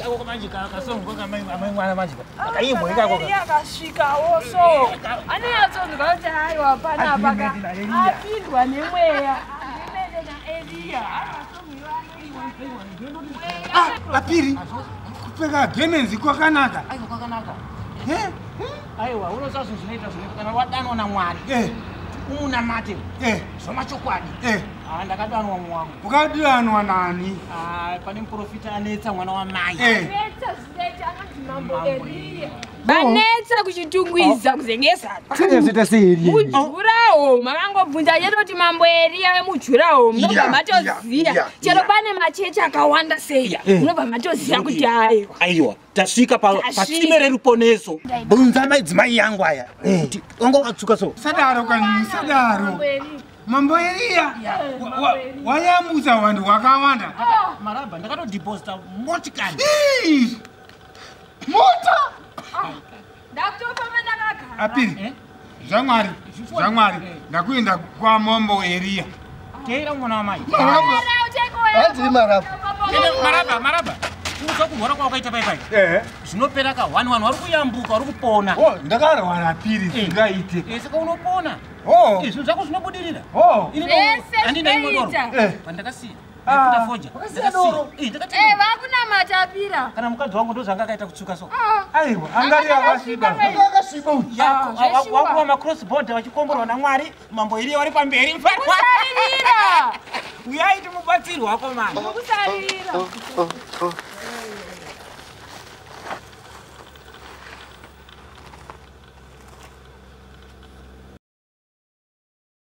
kako kamajika kasongo kamwana majika. Akaimbo ikako. Eliya kasvika oso. Ane yatsonzwa kuti aiwa pana paka. Apindwa nemweya. Imene na Eliya. Apiri. Kupfeka gemenzi kwakanaka. Aiwa kwakanaka. Aiwa unosazo zvinoita kana wadanwa naMwari. Umunamate. Soma chokwadi. Ndakadanwa mwangu. Ukadanwa nani? Pane muprofita anetsa mwana wamai. Anetsa zita anoti mambo Eliya. Banetsa kuchitungwiza kuzengesa. Zita seri. Mujurawo makangobvunza yetoti mambo Eliya wemujurawo munobva matoziya. Chero pane machechi akawanda sei. Munobva matoziya kuti aiwa tasvika patsime reruponeso. Bvunza madzimai yangu aya kuti wanga wakatsuka so. Sadaro kanini sadaro. Mambo Eliya wayambuza vanhu vakawanda. Maraba ndakatodeposita motikari. Mota! Ndakutopa mandakagara. Apiri. Zvamwari. Ndakuenda kwa Mambo Eliya. Teera mwana wamai. Maraba. Kuza kugora kwakaita pai. Zvinopera ka 1 vari kuyambuka vari kupona. Ndakarwana Apiri singaite. Saka unopona. Izvo zvako zvinobudirira. Handina imwe doro. Pandakasiya. Ndafoja. Vakuna matapira. Kana mukadzi wangu ndozvanga akaita kutsuka so. Aiwa, angari akasviba. Wakuva macross border vachikomborwa naMwari, Mambo Eliya vari pamberi mfarwa. Kusarira. Uyai timubatsirwe wako mani. Kusarira.